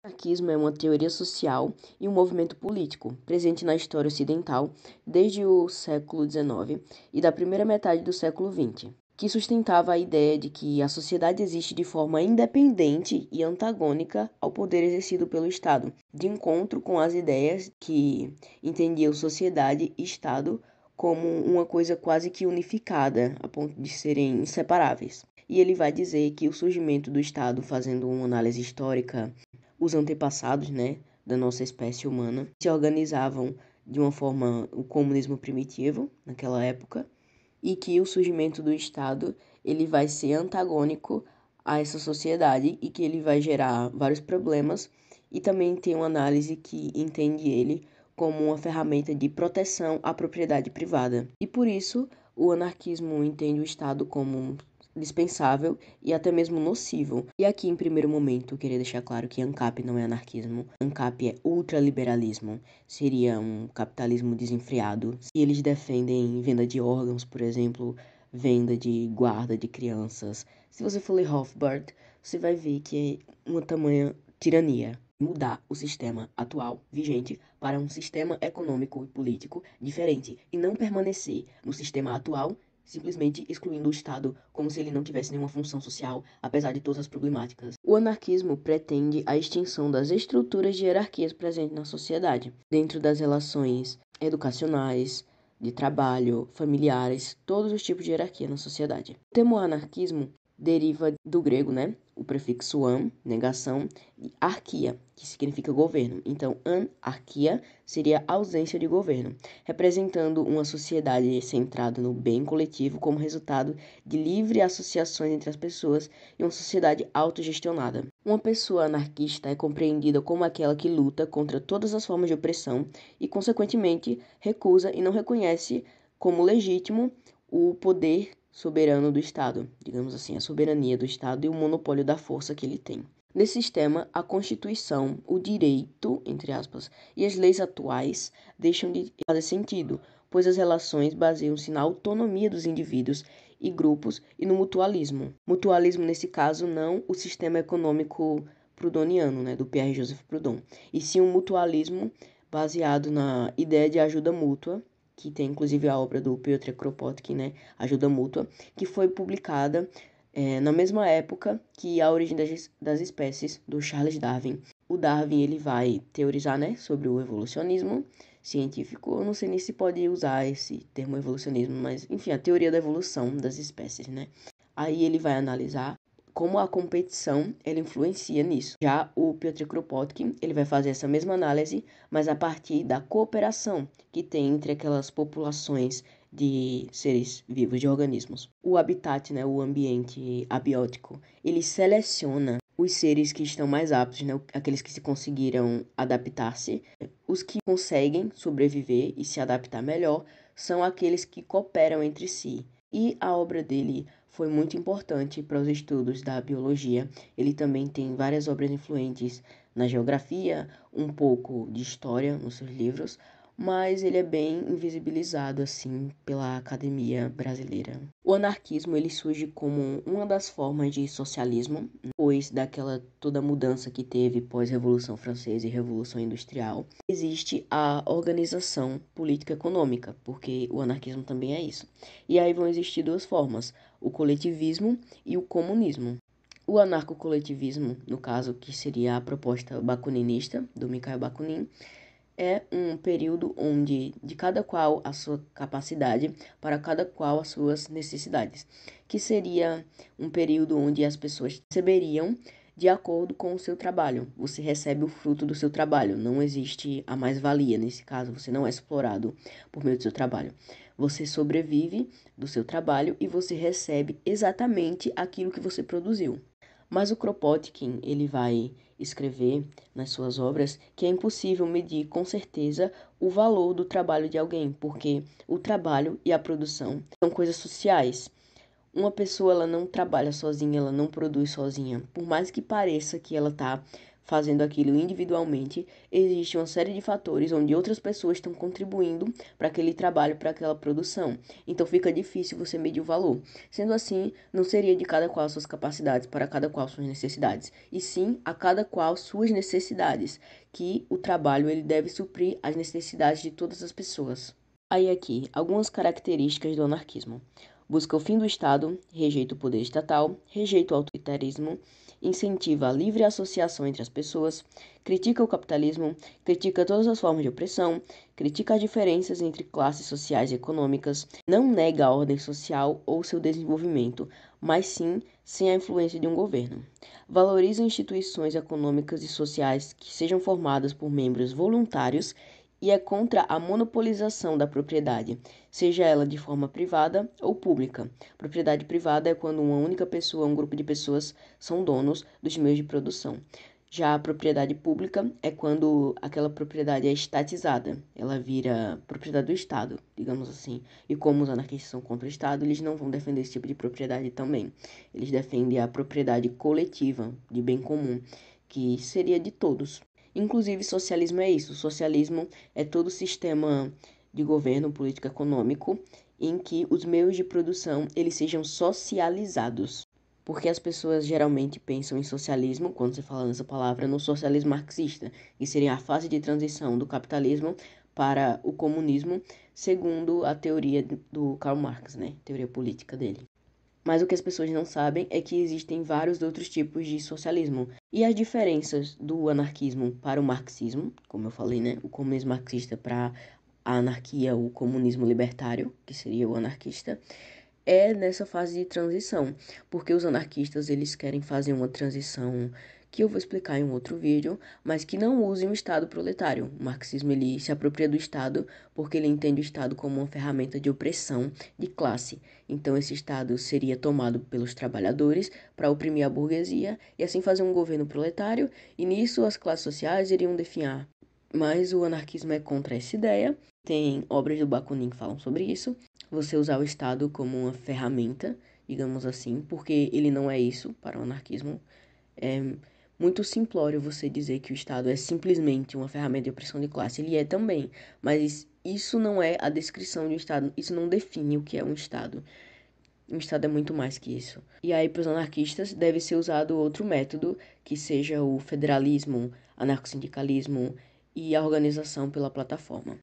O anarquismo é uma teoria social e um movimento político presente na história ocidental desde o século XIX e da primeira metade do século XX, que sustentava a ideia de que a sociedade existe de forma independente e antagônica ao poder exercido pelo Estado, de encontro com as ideias que entendiam sociedade e Estado como uma coisa quase que unificada, a ponto de serem inseparáveis. E ele vai dizer que o surgimento do Estado, fazendo uma análise histórica, os antepassados, né, da nossa espécie humana, se organizavam de uma forma, o comunismo primitivo, naquela época, e que o surgimento do Estado, ele vai ser antagônico a essa sociedade e que ele vai gerar vários problemas, e também tem uma análise que entende ele como uma ferramenta de proteção à propriedade privada. E por isso, o anarquismo entende o Estado como dispensável e até mesmo nocivo. E aqui, em primeiro momento, eu queria deixar claro que ANCAP não é anarquismo. ANCAP é ultraliberalismo. Seria um capitalismo desenfreado. E eles defendem venda de órgãos, por exemplo, venda de guarda de crianças. Se você for ler Rothbard, você vai ver que é uma tamanha tirania. Mudar o sistema atual vigente para um sistema econômico e político diferente e não permanecer no sistema atual, simplesmente excluindo o Estado como se ele não tivesse nenhuma função social, apesar de todas as problemáticas. O anarquismo pretende a extinção das estruturas de hierarquias presentes na sociedade, dentro das relações educacionais, de trabalho, familiares, todos os tipos de hierarquia na sociedade. O termo anarquismo deriva do grego, né? O prefixo an, negação, e arquia, que significa governo. Então, anarquia seria ausência de governo, representando uma sociedade centrada no bem coletivo como resultado de livre associações entre as pessoas e uma sociedade autogestionada. Uma pessoa anarquista é compreendida como aquela que luta contra todas as formas de opressão e, consequentemente, recusa e não reconhece como legítimo o poder soberano do Estado, digamos assim, a soberania do Estado e o monopólio da força que ele tem. Nesse sistema, a Constituição, o direito, entre aspas, e as leis atuais deixam de fazer sentido, pois as relações baseiam-se na autonomia dos indivíduos e grupos e no mutualismo. Mutualismo, nesse caso, não o sistema econômico proudhoniano, né, do Pierre Joseph Proudhon, e sim um mutualismo baseado na ideia de ajuda mútua, que tem inclusive a obra do Piotr Kropotkin, né, Ajuda Mútua, que foi publicada na mesma época que A Origem das Espécies, do Charles Darwin. O Darwin ele vai teorizar, né, sobre o evolucionismo científico. Eu não sei nem se pode usar esse termo evolucionismo, mas enfim, a teoria da evolução das espécies, né? Aí ele vai analisar como a competição ela influencia nisso. Já o Piotr Kropotkin, ele vai fazer essa mesma análise, mas a partir da cooperação que tem entre aquelas populações de seres vivos, de organismos. O habitat, né, o ambiente abiótico, ele seleciona os seres que estão mais aptos, né, aqueles que se conseguiram adaptar-se. Os que conseguem sobreviver e se adaptar melhor são aqueles que cooperam entre si. E a obra dele foi muito importante para os estudos da biologia. Ele também tem várias obras influentes na geografia, um pouco de história nos seus livros, mas ele é bem invisibilizado assim pela academia brasileira. O anarquismo ele surge como uma das formas de socialismo, depois daquela toda mudança que teve pós-Revolução Francesa e Revolução Industrial. Existe a organização política econômica, porque o anarquismo também é isso. E aí vão existir duas formas, o coletivismo e o comunismo. O anarcocoletivismo, no caso, que seria a proposta bakuninista, do Mikhail Bakunin, é um período onde de cada qual a sua capacidade para cada qual as suas necessidades, que seria um período onde as pessoas receberiam de acordo com o seu trabalho. Você recebe o fruto do seu trabalho, não existe a mais-valia nesse caso, você não é explorado por meio do seu trabalho. Você sobrevive do seu trabalho e você recebe exatamente aquilo que você produziu. Mas o Kropotkin, ele vai escrever nas suas obras que é impossível medir com certeza o valor do trabalho de alguém, porque o trabalho e a produção são coisas sociais. Uma pessoa ela não trabalha sozinha, ela não produz sozinha. Por mais que pareça que ela está fazendo aquilo individualmente, existe uma série de fatores onde outras pessoas estão contribuindo para aquele trabalho, para aquela produção. Então fica difícil você medir o valor. Sendo assim, não seria de cada qual suas capacidades para cada qual suas necessidades, e sim a cada qual suas necessidades, que o trabalho ele deve suprir as necessidades de todas as pessoas. Aí aqui, algumas características do anarquismo. Busca o fim do Estado, rejeita o poder estatal, rejeita o autoritarismo, incentiva a livre associação entre as pessoas, critica o capitalismo, critica todas as formas de opressão, critica as diferenças entre classes sociais e econômicas, não nega a ordem social ou seu desenvolvimento, mas sim sem a influência de um governo. Valoriza instituições econômicas e sociais que sejam formadas por membros voluntários e é contra a monopolização da propriedade, seja ela de forma privada ou pública. Propriedade privada é quando uma única pessoa ou um grupo de pessoas são donos dos meios de produção. Já a propriedade pública é quando aquela propriedade é estatizada, ela vira propriedade do Estado, digamos assim. E como os anarquistas são contra o Estado, eles não vão defender esse tipo de propriedade também. Eles defendem a propriedade coletiva, de bem comum, que seria de todos. Inclusive, socialismo é isso. Socialismo é todo sistema de governo político econômico em que os meios de produção eles sejam socializados. Porque as pessoas geralmente pensam em socialismo, quando se fala nessa palavra, no socialismo marxista, que seria a fase de transição do capitalismo para o comunismo, segundo a teoria do Karl Marx, né? Teoria política dele. Mas o que as pessoas não sabem é que existem vários outros tipos de socialismo. E as diferenças do anarquismo para o marxismo, como eu falei, né? O comunismo marxista para a anarquia, o comunismo libertário, que seria o anarquista, é nessa fase de transição. Porque os anarquistas, eles querem fazer uma transição que eu vou explicar em um outro vídeo, mas que não usem o Estado proletário. O marxismo, ele se apropria do Estado porque ele entende o Estado como uma ferramenta de opressão de classe. Então, esse Estado seria tomado pelos trabalhadores para oprimir a burguesia e assim fazer um governo proletário, e nisso as classes sociais iriam definhar. Mas o anarquismo é contra essa ideia. Tem obras do Bakunin que falam sobre isso. Você usar o Estado como uma ferramenta, digamos assim, porque ele não é isso para o anarquismo. É muito simplório você dizer que o Estado é simplesmente uma ferramenta de opressão de classe. Ele é também, mas isso não é a descrição de um Estado, isso não define o que é um Estado. Um Estado é muito mais que isso. E aí, para os anarquistas, deve ser usado outro método, que seja o federalismo, anarcossindicalismo e a organização pela plataforma.